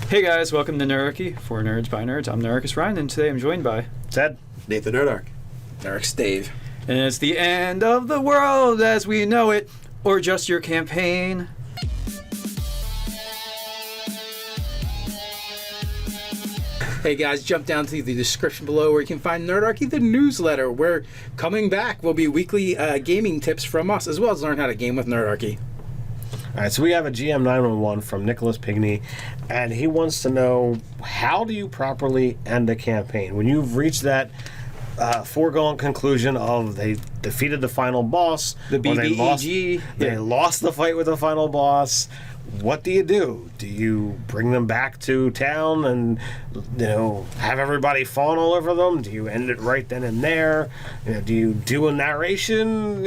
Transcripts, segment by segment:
Hey guys, welcome to Nerdarchy, for Nerds by Nerds. I'm Nerdarchy Ryan, and today I'm joined by Ted, Nathan Nerdark, Eric's Dave. And it's the end of the world as we know it, or just your campaign. Hey guys, jump down to the description below where you can find Nerdarchy, the newsletter, where coming back will be weekly gaming tips from us, as well as learn how to game with Nerdarchy. All right, so we have a GM 911 from Nicolas Pigni, and he wants to know, how do you properly end a campaign? When you've reached that foregone conclusion of they defeated the final boss, The or BBEG. they lost the fight with the final boss, what do? Do you bring them back to town and, have everybody fawn all over them? Do you end it right then and there? Do you do a narration?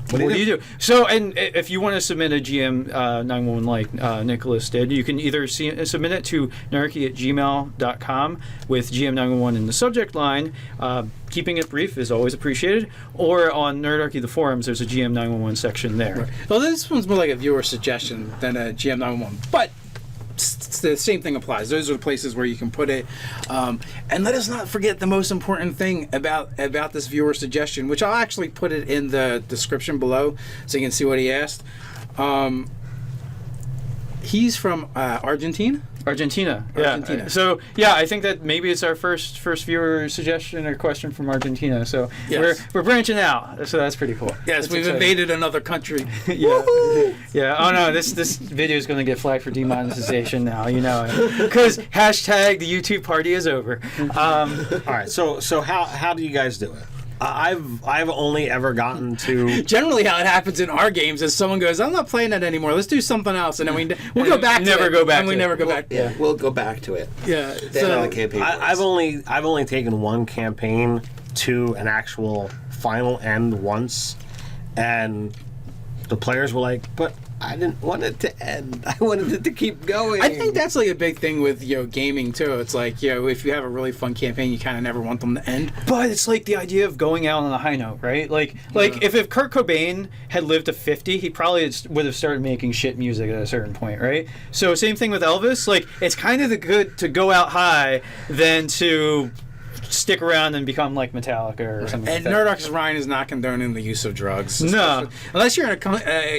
What do you do? So, and if you want to submit a GM 911 like Nicholas did, you can either submit it to nerdarchy@gmail.com with GM 911 in the subject line. Keeping it brief is always appreciated. Or on Nerdarchy, the forums, there's a GM 911 section there. Right. Well, this one's more like a viewer suggestion than a GM 911, but the same thing applies. Those are the places where you can put it. And let us not forget the most important thing about this viewer suggestion, which I'll actually put it in the description below so you can see what he asked. He's from Argentina. Argentina. So I think that maybe it's our first viewer suggestion or question from Argentina. So yes. we're branching out. So that's pretty cool. Yes, we've invaded another country. Yeah. Yeah. Oh no, this video is going to get flagged for demonetization now. Because hashtag the YouTube party is over. All right. So how do you guys do it? I've only ever gotten to... Generally, how it happens in our games is someone goes, "I'm not playing that anymore. Let's do something else," and then we'll go back. Never to it, go back. And we to never it. go back. Yeah, we'll go back to it. Yeah. So the campaign. I've only taken one campaign to an actual final end once, and the players were like, "But I didn't want it to end. I wanted it to keep going." I think that's like a big thing with gaming too. It's like if you have a really fun campaign, you kind of never want them to end. But it's like the idea of going out on a high note, right? Like if Kurt Cobain had lived to 50, he probably would have started making shit music at a certain point, right? So same thing with Elvis. Like it's kind of good to go out high than to stick around and become like Metallica or something. And like that. Nerdarchy Ryan is not condoning the use of drugs. No, unless you're in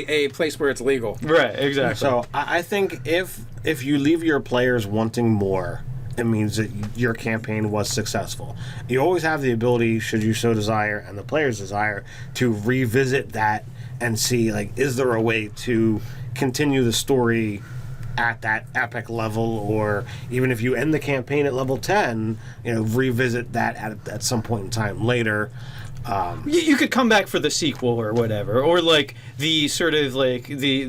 a place where it's legal. Right, exactly. So I think if you leave your players wanting more, it means that your campaign was successful. You always have the ability, should you so desire, and the players desire, to revisit that and see, like, is there a way to continue the story at that epic level, or even if you end the campaign at level 10, revisit that at some point in time later. You could come back for the sequel or whatever, or like the sort of like the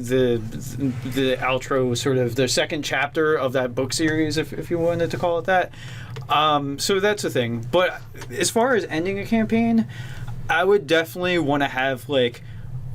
outro, sort of the second chapter of that book series, if you wanted to call it that. So that's a thing. But as far as ending a campaign, I would definitely want to have like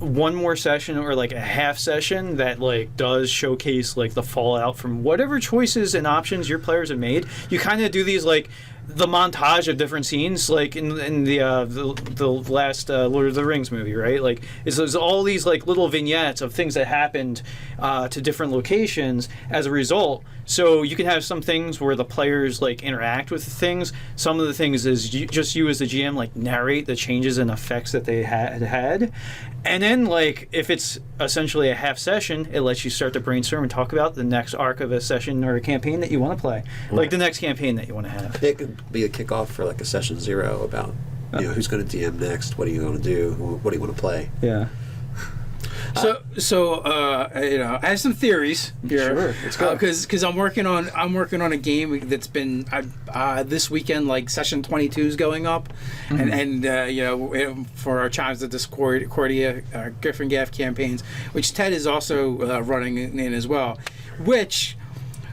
one more session or like a half session that like does showcase like the fallout from whatever choices and options your players have made. You kind of do these like the montage of different scenes, like in the last Lord of the Rings movie, right? Like there's all these like little vignettes of things that happened to different locations as a result. So you can have some things where the players like interact with the things. Some of the things is you as the GM like narrate the changes and effects that they had. And then like if it's essentially a half session, it lets you start to brainstorm and talk about the next arc of a session or a campaign that you want to play. Like the next campaign that you want to have. It could be a kickoff for like a session 0 about who's going to DM next, what are you going to do, what do you want to play. Yeah. So I have some theories here. Sure, let's go. Because I'm working on a game that's been this weekend, like session 22 is going up, and for our Chimes of Discordia Griffin Gaff campaigns, which Ted is also running in as well, which.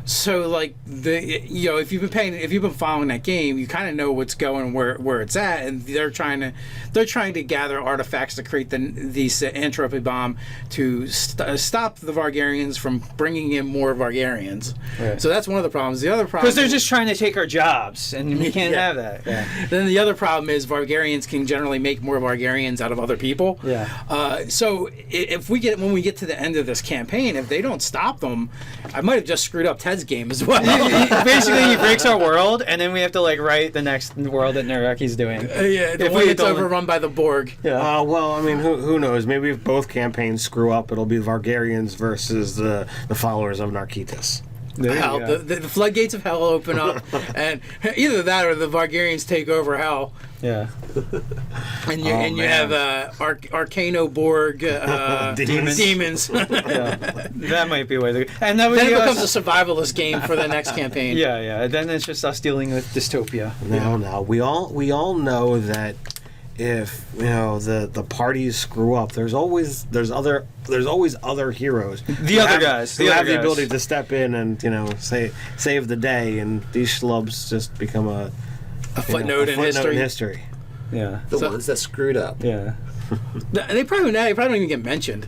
So like if you've been following that game, you kind of know what's going where it's at, and they're trying to gather artifacts to create these entropy bomb to stop the Vargarians from bringing in more Vargarians. Right. So that's one of the problems. The other problem because they're just trying to take our jobs, and we can't have that. Yeah. Then the other problem is Vargarians can generally make more Vargarians out of other people. Yeah. So when we get to the end of this campaign, if they don't stop them, I might have just screwed up Ted's Fred's game as well. Basically, he breaks our world, and then we have to like write the next world that Nerdarchy's doing. Yeah, the If one we that's don't- overrun by the Borg. Yeah. Well, I mean, who knows? Maybe if both campaigns screw up, it'll be Vargarians versus the followers of Narkitis. There you Hell, go. the floodgates of hell open up, and either that or the Vargarians take over hell, Yeah. and you man. have Arcano Borg demons. Yeah. That might be a way to. And that would Then be it becomes us. a survivalist game for the next campaign. Yeah, yeah. Then it's just us dealing with dystopia. No, we all know that if the parties screw up, there's always other heroes. The other guys. who The have other the guys. ability to step in and save the day, and these schlubs just become a footnote in history. Yeah. The ones that screwed up. Yeah. They probably don't even get mentioned.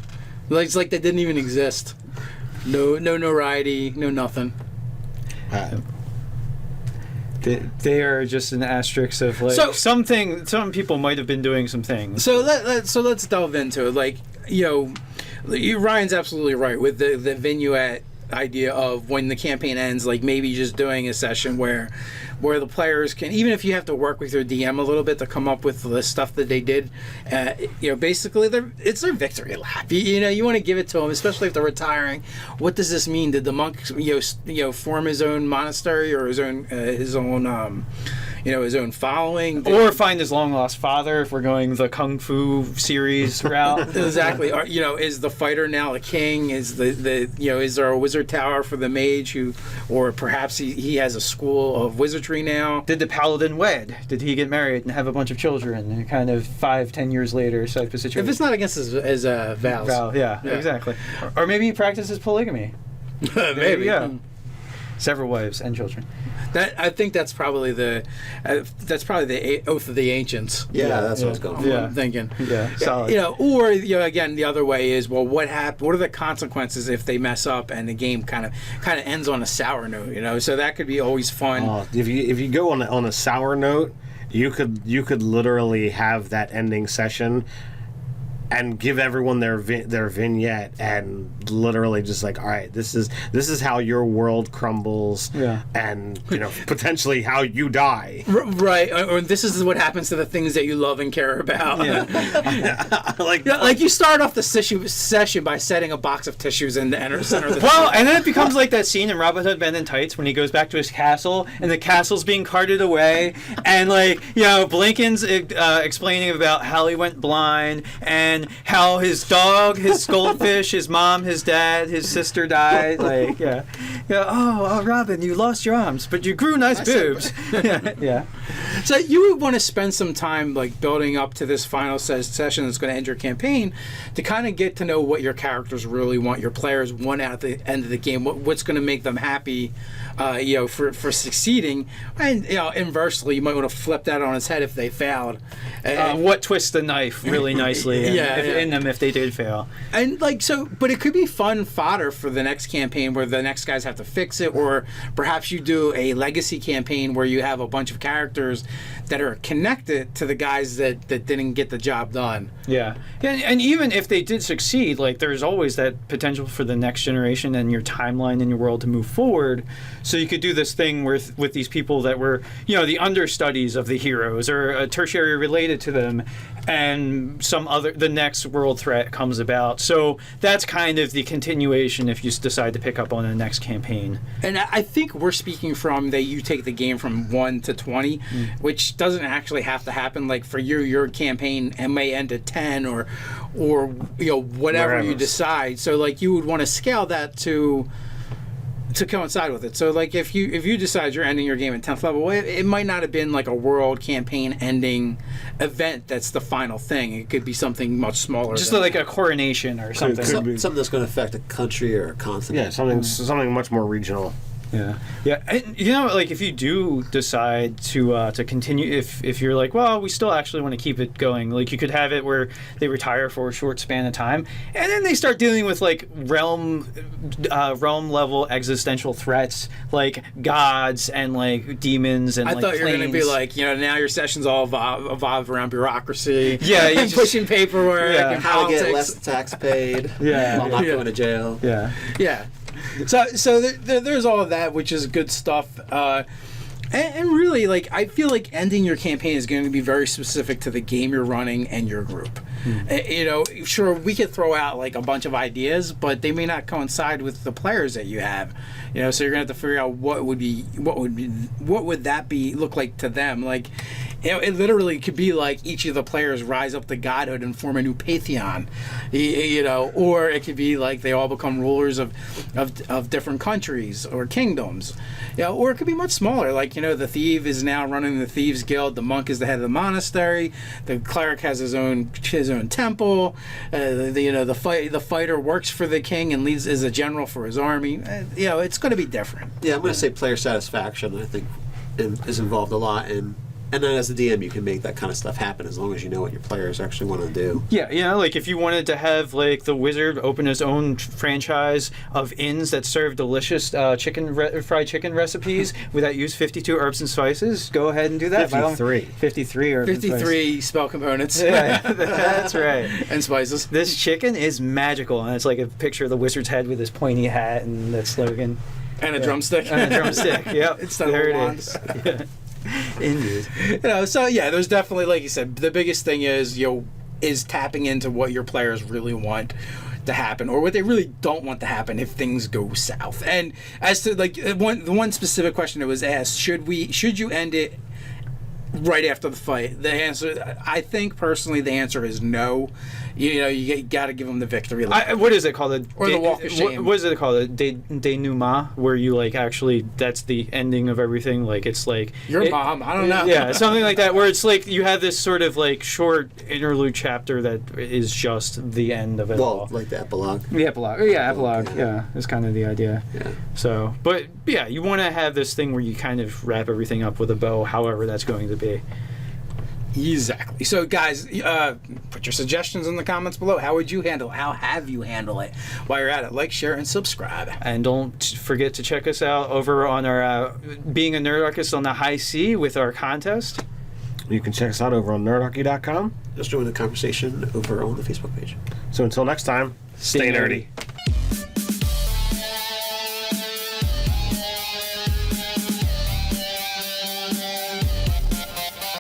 Like, it's like they didn't even exist. No notoriety, no nothing. They are just an asterisk of like So- some people might have been doing some things. So let's delve into it. Like, Ryan's absolutely right with the vignette idea of when the campaign ends, like maybe just doing a session where the players can, even if you have to work with your DM a little bit to come up with the stuff that they did, basically it's their victory lap. You want to give it to them, especially if they're retiring. What does this mean? Did the monk form his own monastery or his own his own following? Or find his long lost father if we're going the Kung Fu series route. Exactly. Is the fighter now a king? Is is there a wizard tower for the mage or perhaps he has a school of wizardry now? Did the paladin wed? Did he get married and have a bunch of children? And kind of 5-10 years later type of situation. If it's not against his vows. Yeah, exactly. Or maybe he practices polygamy. Maybe. Yeah. Several wives and children. I think that's probably the oath of the ancients. Yeah, that's what I was going for. Yeah. I'm thinking. Yeah, solid. Or again, the other way is, well, what are the consequences if they mess up and the game kind of ends on a sour note? So that could be always fun. If you go on a sour note, you could literally have that ending session and give everyone their vignette and literally just like, all right, this is how your world crumbles, and potentially how you die. Right, or this is what happens to the things that you love and care about. Like you start off the session by setting a box of tissues in the center of the Well, and then it becomes like that scene in Robin Hood Men in Tights when he goes back to his castle and the castle's being carted away, and Blinken's explaining about how he went blind and how his dog, his goldfish, his mom, his dad, his sister died. Oh, Robin, you lost your arms, but you grew nice boobs. Yeah. So you would want to spend some time like building up to this final session that's going to end your campaign to kind of get to know what your characters really want, your players want at the end of the game, what's going to make them happy, for succeeding. And inversely, you might want to flip that on its head if they failed. What twists the knife really nicely in them if they did fail. And but it could be fun fodder for the next campaign where the next guys have to fix it, or perhaps you do a legacy campaign where you have a bunch of characters that are connected to the guys that didn't get the job done. Yeah. And even if they did succeed, like there's always that potential for the next generation and your timeline in your world to move forward. So you could do this thing with these people that were, the understudies of the heroes or a tertiary related to them, and the next world threat comes about. So that's kind of the continuation if you decide to pick up on the next campaign. And I think we're speaking from that you take the game from 1 to 20, which doesn't actually have to happen. Like for your campaign may end at 10 or whatever you decide. So like you would want to scale that to coincide with it. So like if you decide you're ending your game at 10th level, it might not have been like a world campaign ending event that's the final thing. It could be something much smaller. Just than like a coronation or something. Something that's going to affect a country or a continent. Yeah, something much more regional. Yeah. And, if you do decide to continue, if you're like, well, we still actually want to keep it going, like you could have it where they retire for a short span of time, and then they start dealing with like realm level existential threats like gods and like demons and I thought you were going to be like, now your sessions all evolve around bureaucracy. Yeah, you and pushing paperwork and How to politics. get less tax paid. Yeah. While not going to jail. Yeah. Yeah. So there's all of that, which is good stuff. And really, like, I feel like ending your campaign is going to be very specific to the game you're running and your group. You know, sure, we could throw out like a bunch of ideas, but they may not coincide with the players that you have. You know, so you're going to have to figure out what would that be look like to them. Like, you know, it literally could be like each of the players rise up to godhood and form a new pantheon. You know, or it could be like they all become rulers of different countries or kingdoms. You know, or it could be much smaller. Like, you know, the thief is now running the thieves guild. The monk is the head of the monastery. The cleric has his own temple. The fighter works for the king and leads as a general for his army. You know, it's going to be different. Yeah, I'm going to say player satisfaction, I think, is involved a lot. And then as a DM, you can make that kind of stuff happen as long as you know what your players actually want to do. Yeah, like if you wanted to have like the wizard open his own franchise of inns that serve delicious fried chicken recipes without use 52 herbs and spices, go ahead and do that. 53. 53 herbs and 53 spell components. Yeah, that's right. And spices. This chicken is magical, and it's like a picture of the wizard's head with his pointy hat and that slogan. And a drumstick. And a drumstick, yep. Instead there of a it wand. is. Yeah. Indeed. You know, so yeah, there's definitely, like you said, the biggest thing is, you know, is tapping into what your players really want to happen or what they really don't want to happen if things go south. And as to like the one specific question that was asked, should you end it right after the fight? The answer, I think personally, the answer is no. You know, you got to give them the victory lap. What is it called? The walk of shame. What is it called? A denouement, where you like actually that's the ending of everything. Like it's like your mom. I don't know. Yeah, something like that. Where it's like you have this sort of like short interlude chapter that is just the end of it all. Well, like the epilogue. The epilogue. Yeah, epilogue. Yeah, is kind of the idea. Yeah. So, but yeah, you want to have this thing where you kind of wrap everything up with a bow, however that's going to be. Exactly. So, guys, put your suggestions in the comments below. How have you handled it? While you're at it, like, share, and subscribe. And don't forget to check us out over on our Being a Nerdarchist on the High C with our contest. You can check us out over on nerdarchy.com. Just join the conversation over on the Facebook page. So until next time, stay nerdy.